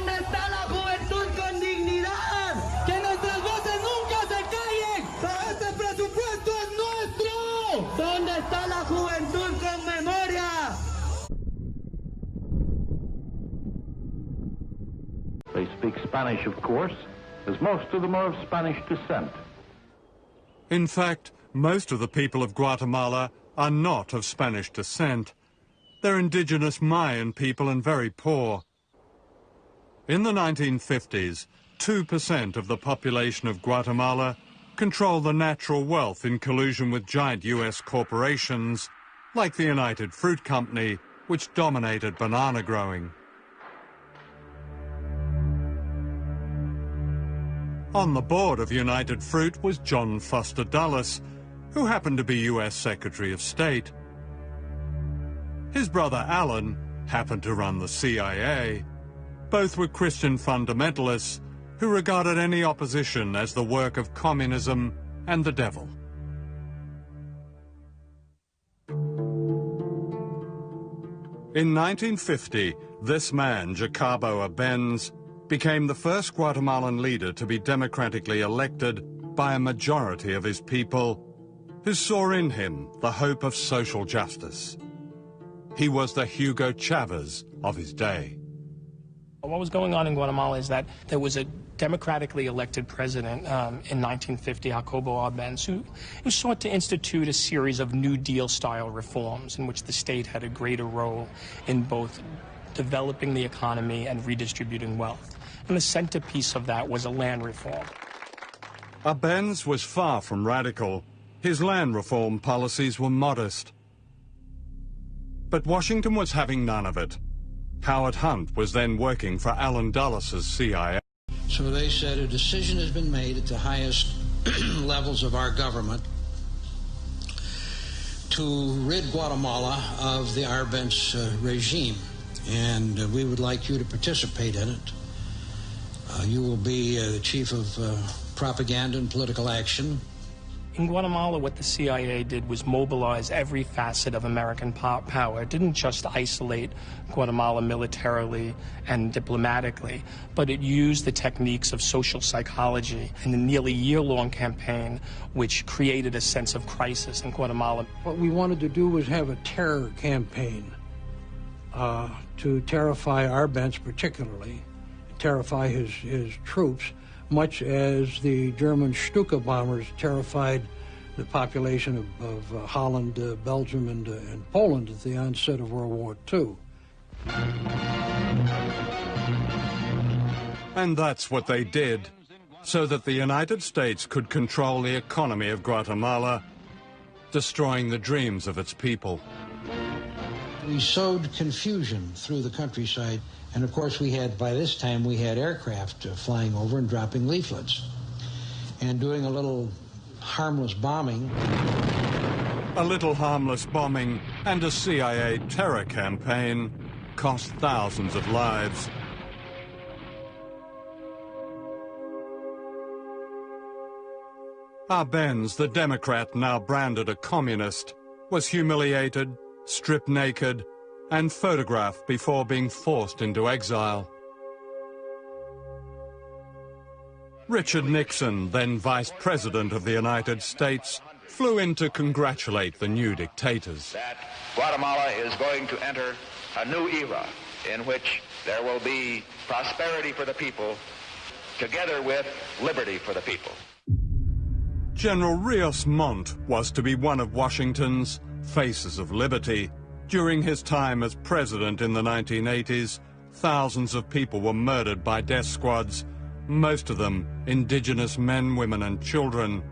¿Dónde está la juventud con dignidad? ¡Que nuestras voces nunca se callen! ¡Este presupuesto es nuestro! ¿Dónde está la juventud con memoria? They speak Spanish, of course, as most of them are of Spanish descent. In fact, most of the people of Guatemala are not of Spanish descent. They're indigenous Mayan people and very poor. In the 1950s, 2% of the population of Guatemala controlled the natural wealth in collusion with giant US corporations like the United Fruit Company, which dominated banana growing. On the board of United Fruit was John Foster Dulles, who happened to be US Secretary of State. His brother Alan happened to run the CIA. Both were Christian fundamentalists who regarded any opposition as the work of communism and the devil. In 1950, this man, Jacobo Arbenz, became the first Guatemalan leader to be democratically elected by a majority of his people, who saw in him the hope of social justice. He was the Hugo Chavez of his day. What was going on in Guatemala is that there was a democratically elected president in 1950, Jacobo Arbenz, who sought to institute a series of New Deal-style reforms in which the state had a greater role in both developing the economy and redistributing wealth. And the centerpiece of that was a land reform. Arbenz was far from radical. His land reform policies were modest. But Washington was having none of it. Howard Hunt was then working for Alan Dulles' CIA. So they said a decision has been made at the highest levels of our government to rid Guatemala of the Arbenz regime, and we would like you to participate in it. You will be the chief of propaganda and political action. In Guatemala, what the CIA did was mobilize every facet of American power. It didn't just isolate Guatemala militarily and diplomatically, but it used the techniques of social psychology in a nearly year-long campaign which created a sense of crisis in Guatemala. What we wanted to do was have a terror campaign to terrify Arbenz particularly, terrify his troops, much as the German Stuka bombers terrified the population of Holland, Belgium, and Poland at the onset of World War II. And that's what they did, so that the United States could control the economy of Guatemala, destroying the dreams of its people. We sowed confusion through the countryside. And of course, by this time, we had aircraft flying over and dropping leaflets and doing a little harmless bombing. A little harmless bombing and a CIA terror campaign cost thousands of lives. Arbenz, the Democrat now branded a communist, was humiliated, stripped naked, and photographed before being forced into exile. Richard Nixon, then Vice President of the United States, flew in to congratulate the new dictators. That Guatemala is going to enter a new era in which there will be prosperity for the people together with liberty for the people. General Rios Montt was to be one of Washington's faces of liberty. During his time as president in the 1980s, thousands of people were murdered by death squads, most of them indigenous men, women, and children.